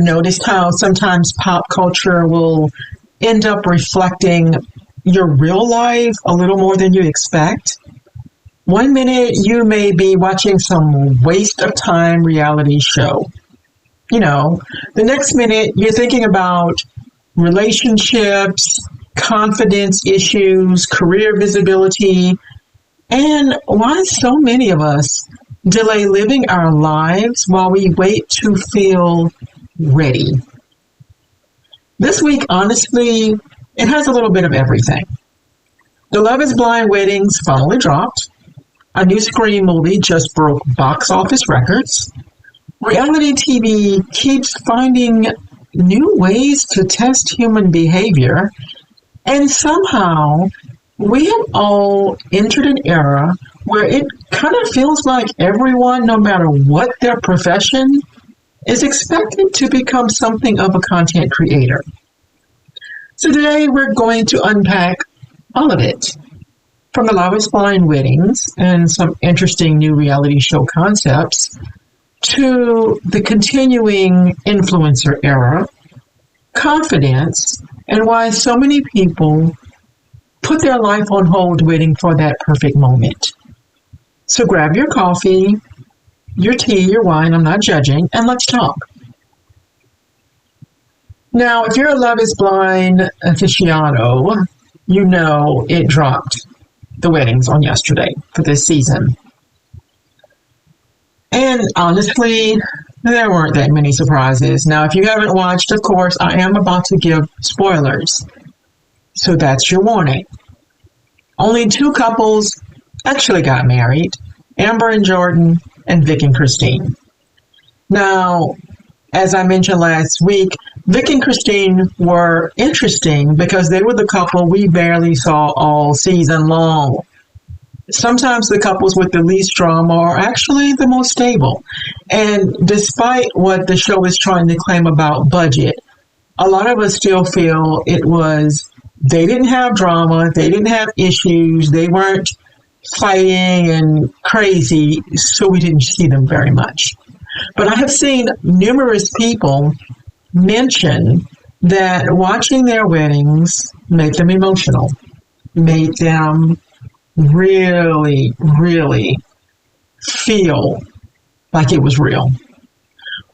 noticed how sometimes pop culture will end up reflecting your real life a little more than you expect? One minute you may be watching some waste of time reality show. The next minute you're thinking about relationships, confidence issues, career visibility, and why so many of us delay living our lives while we wait to feel ready. This week, honestly, it has a little bit of everything. The Love is Blind weddings finally dropped. A new Scream movie just broke box office records. Reality TV keeps finding new ways to test human behavior. And somehow, we have all entered an era where it kind of feels like everyone, no matter what their profession, is expected to become something of a content creator. So today we're going to unpack all of it, from the Love is Blind weddings and some interesting new reality show concepts, to the continuing influencer era, confidence, and why so many people put their life on hold waiting for that perfect moment. So grab your coffee, your tea, your wine, I'm not judging, and let's talk. Now, if you're a Love is Blind aficionado, you know it dropped the weddings on yesterday for this season. And honestly, there weren't that many surprises. Now, if you haven't watched, of course, I am about to give spoilers. So that's your warning. Only 2 couples actually got married, Amber and Jordan and Vic and Christine. Now, as I mentioned last week, Vic and Christine were interesting because they were the couple we barely saw all season long. Sometimes the couples with the least drama are actually the most stable. And despite what the show is trying to claim about budget, a lot of us still feel they didn't have drama, they didn't have issues, they weren't fighting and crazy, so we didn't see them very much. But I have seen numerous people mention that watching their weddings made them emotional, made them really, really feel like it was real.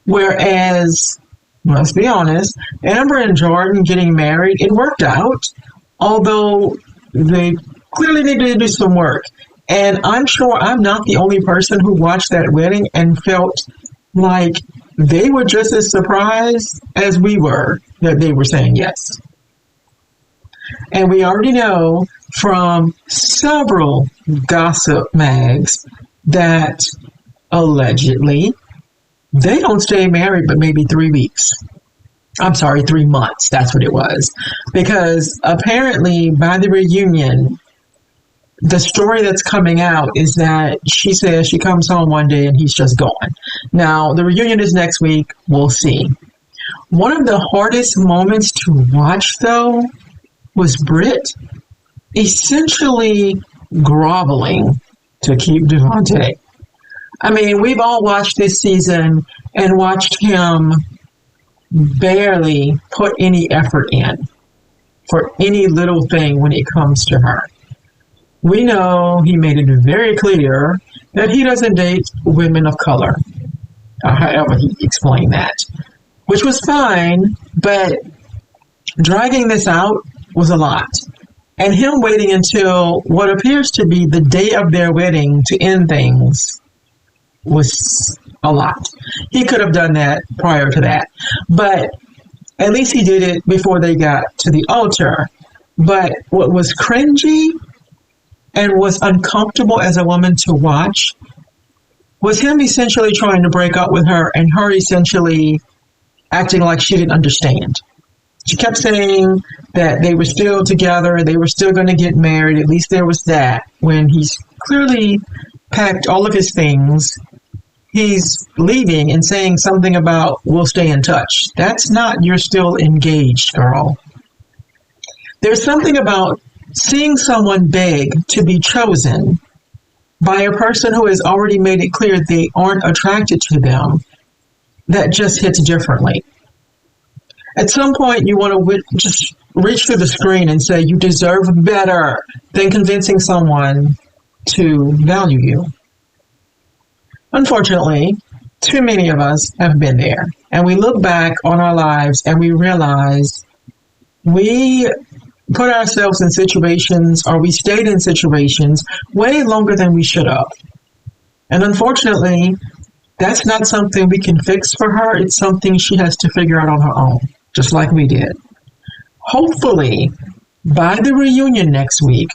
Whereas, let's be honest, Amber and Jordan getting married, it worked out, although they clearly needed to do some work. And I'm sure I'm not the only person who watched that wedding and felt like they were just as surprised as we were that they were saying yes. And we already know from several gossip mags that allegedly they don't stay married but maybe 3 weeks. I'm sorry, 3 months. That's what it was. Because apparently by the reunion, the story that's coming out is that she says she comes home one day and he's just gone. Now, the reunion is next week. We'll see. One of the hardest moments to watch, though, was Britt essentially groveling to keep Devontae. I mean, we've all watched this season and watched him barely put any effort in for any little thing when it comes to her. We know he made it very clear that he doesn't date women of color. However, he explained that, which was fine, but dragging this out was a lot. And him waiting until what appears to be the day of their wedding to end things was a lot. He could have done that prior to that, but at least he did it before they got to the altar. But what was cringy and was uncomfortable as a woman to watch was him essentially trying to break up with her and her essentially acting like she didn't understand. She kept saying that they were still together, they were still going to get married, at least there was that, when he's clearly packed all of his things. He's leaving and saying something about, we'll stay in touch. That's not, you're still engaged, girl. There's something about seeing someone beg to be chosen by a person who has already made it clear they aren't attracted to them that just hits differently. At some point, you want to just reach through the screen and say you deserve better than convincing someone to value you. Unfortunately, too many of us have been there. And we look back on our lives and we realize we put ourselves in situations, or we stayed in situations way longer than we should have. And unfortunately, that's not something we can fix for her. It's something she has to figure out on her own, just like we did. Hopefully, by the reunion next week,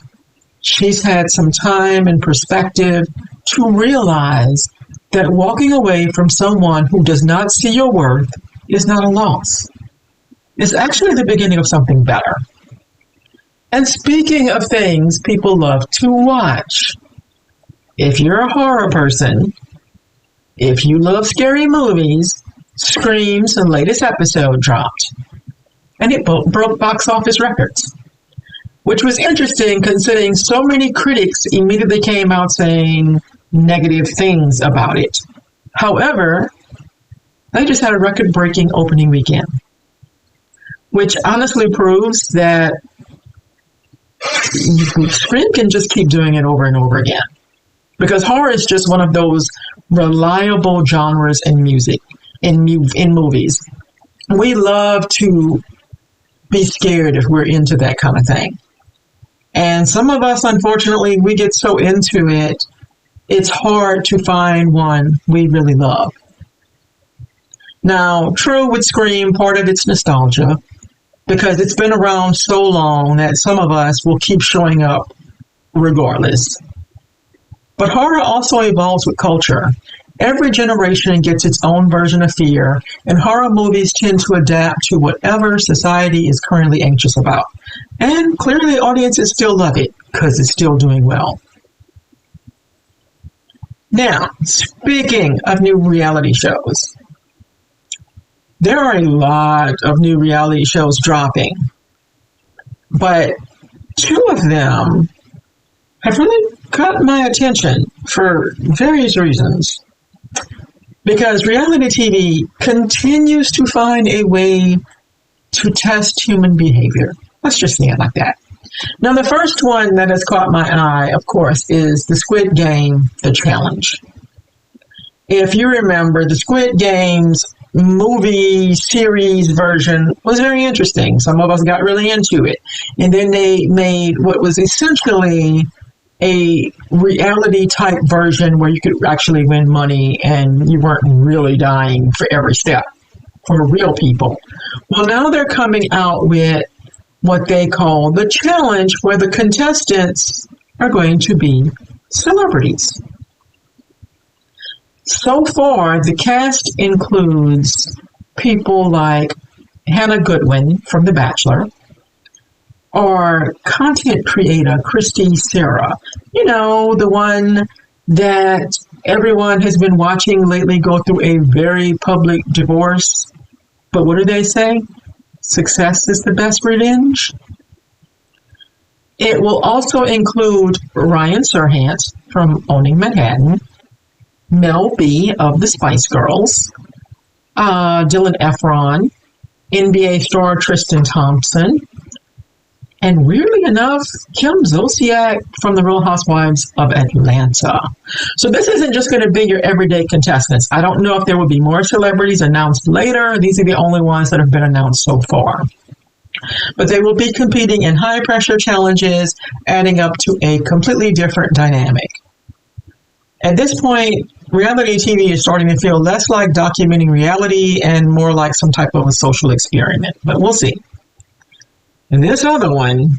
she's had some time and perspective to realize that walking away from someone who does not see your worth is not a loss. It's actually the beginning of something better. And speaking of things people love to watch, if you're a horror person, if you love scary movies, Scream's latest episode dropped. And it broke box office records, which was interesting considering so many critics immediately came out saying negative things about it. However, they just had a record-breaking opening weekend, which honestly proves that Scream can just keep doing it over and over again. Because horror is just one of those reliable genres in music, in movies. We love to be scared if we're into that kind of thing. And some of us, unfortunately, we get so into it, it's hard to find one we really love. Now, true with Scream, part of it's nostalgia, because it's been around so long that some of us will keep showing up regardless. But horror also evolves with culture. Every generation gets its own version of fear, and horror movies tend to adapt to whatever society is currently anxious about. And clearly audiences still love it, because it's still doing well. Now, speaking of new reality shows, there are a lot of new reality shows dropping, but two of them have really caught my attention for various reasons. Because reality TV continues to find a way to test human behavior. Let's just say it like that. Now, the first one that has caught my eye, of course, is the Squid Game, The Challenge. If you remember, the Squid Game's movie series version was very interesting. Some of us got really into it. And then they made what was essentially a reality type version where you could actually win money and you weren't really dying for every step for real people. Well, now they're coming out with what they call the challenge, where the contestants are going to be celebrities. So far, the cast includes people like Hannah Goodwin from The Bachelor, or content creator Christy Sarah. You know, the one that everyone has been watching lately go through a very public divorce. But what do they say? Success is the best revenge. It will also include Ryan Serhant from Owning Manhattan, Mel B of the Spice Girls, Dylan Efron, NBA star Tristan Thompson, and weirdly enough, Kim Zolciak from The Real Housewives of Atlanta. So this isn't just going to be your everyday contestants. I don't know if there will be more celebrities announced later. These are the only ones that have been announced so far. But they will be competing in high-pressure challenges, adding up to a completely different dynamic. At this point, reality TV is starting to feel less like documenting reality and more like some type of a social experiment. But we'll see. And this other one,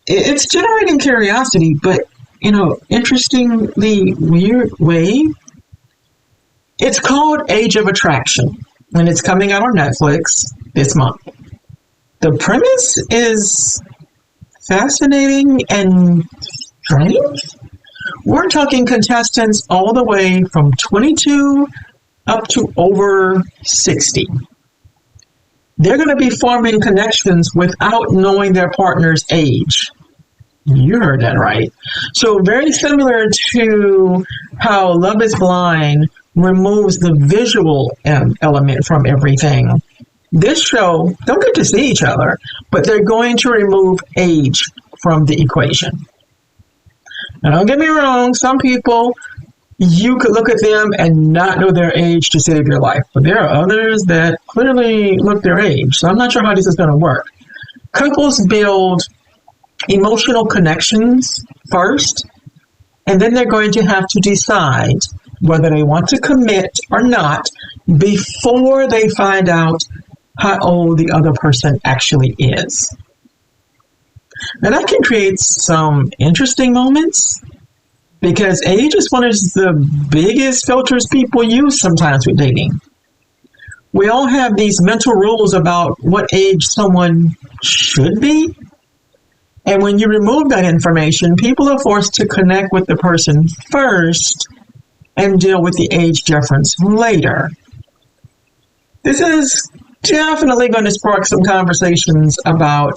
it's generating curiosity, but, interestingly weird way. It's called Age of Attraction, and it's coming out on Netflix this month. The premise is fascinating and strange. We're talking contestants all the way from 22 up to over 60. They're going to be forming connections without knowing their partner's age. You heard that right. So very similar to how Love is Blind removes the visual element from everything. This show, they'll get to see each other, but they're going to remove age from the equation. Now, don't get me wrong, some people, you could look at them and not know their age to save your life, but there are others that clearly look their age, so I'm not sure how this is going to work. Couples build emotional connections first, and then they're going to have to decide whether they want to commit or not before they find out how old the other person actually is. Now that can create some interesting moments because age is one of the biggest filters people use sometimes with dating. We all have these mental rules about what age someone should be. And when you remove that information, people are forced to connect with the person first and deal with the age difference later. This is definitely going to spark some conversations about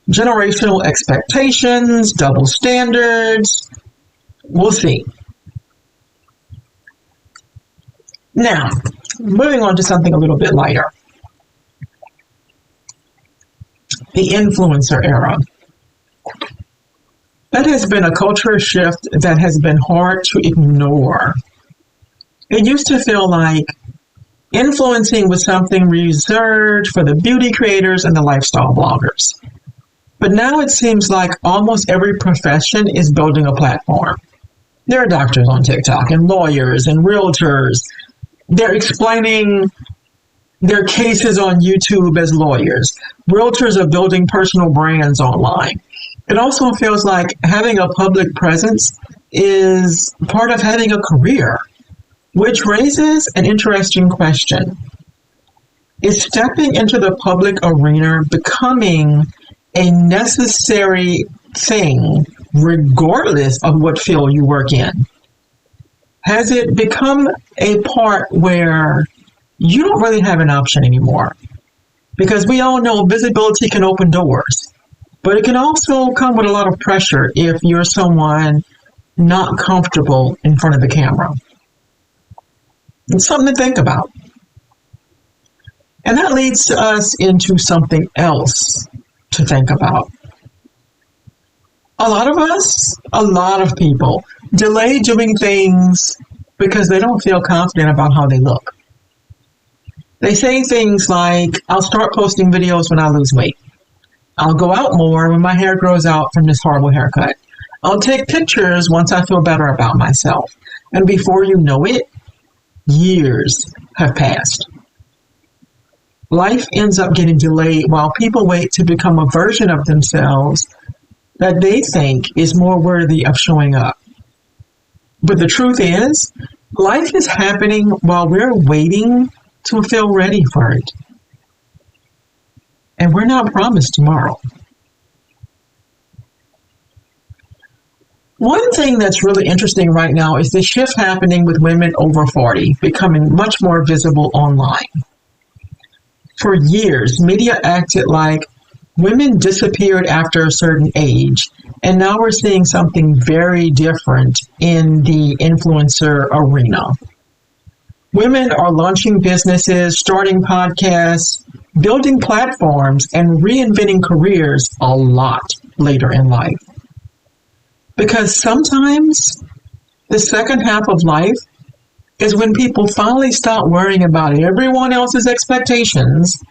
generational expectations, double standards. We'll see. Now, moving on to something a little bit lighter. The influencer era. That has been a culture shift that has been hard to ignore. It used to feel like influencing was something reserved for the beauty creators and the lifestyle bloggers. But now it seems like almost every profession is building a platform. There are doctors on TikTok and lawyers and realtors. They're explaining their cases on YouTube as lawyers. Realtors are building personal brands online. It also feels like having a public presence is part of having a career, which raises an interesting question. Is stepping into the public arena becoming a necessary thing regardless of what field you work in? Has it become a part where you don't really have an option anymore? Because we all know visibility can open doors. But it can also come with a lot of pressure if you're someone not comfortable in front of the camera. It's something to think about. And that leads us into something else to think about. A lot of people delay doing things because they don't feel confident about how they look. They say things like, I'll start posting videos when I lose weight. I'll go out more when my hair grows out from this horrible haircut. I'll take pictures once I feel better about myself. And before you know it, years have passed. Life ends up getting delayed while people wait to become a version of themselves that they think is more worthy of showing up. But the truth is, life is happening while we're waiting to feel ready for it. And we're not promised tomorrow. One thing that's really interesting right now is the shift happening with women over 40 becoming much more visible online. For years, media acted like women disappeared after a certain age, and now we're seeing something very different in the influencer arena. Women are launching businesses, starting podcasts, building platforms, and reinventing careers a lot later in life. Because sometimes the second half of life is when people finally stop worrying about everyone else's expectations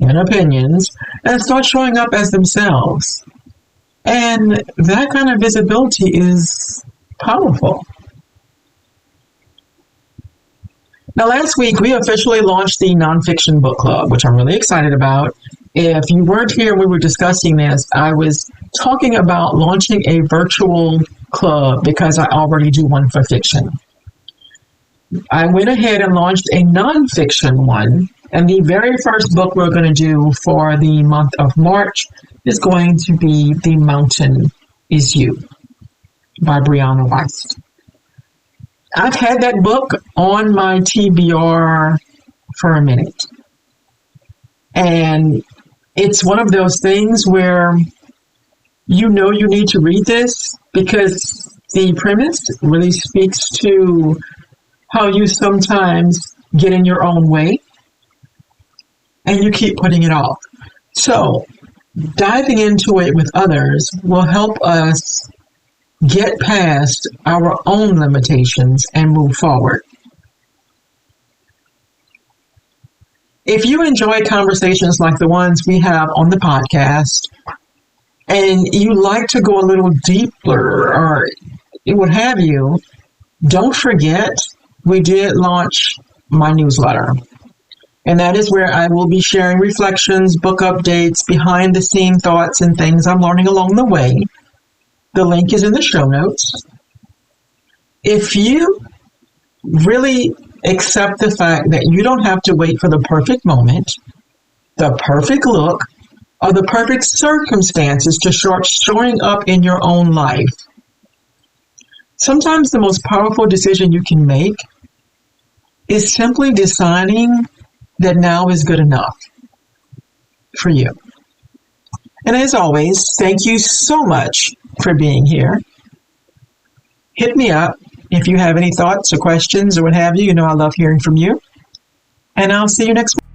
and opinions and start showing up as themselves. And that kind of visibility is powerful. Now, last week, we officially launched the Nonfiction Book Club, which I'm really excited about. If you weren't here and we were discussing this, I was talking about launching a virtual club because I already do one for fiction. I went ahead and launched a nonfiction one, and the very first book we're going to do for the month of March is going to be The Mountain Is You by Brianna Weiss. I've had that book on my TBR for a minute. And it's one of those things where you know you need to read this because the premise really speaks to how you sometimes get in your own way and you keep putting it off. So, diving into it with others will help us get past our own limitations and move forward. If you enjoy conversations like the ones we have on the podcast, and you like to go a little deeper or what have you, don't forget we did launch my newsletter. And that is where I will be sharing reflections, book updates, behind the scene thoughts, and things I'm learning along the way. The link is in the show notes. If you really accept the fact that you don't have to wait for the perfect moment, the perfect look, or the perfect circumstances to start showing up in your own life, sometimes the most powerful decision you can make is simply deciding that now is good enough for you. And as always, thank you so much for being here. Hit me up if you have any thoughts or questions or what have you. You know I love hearing from you. And I'll see you next week.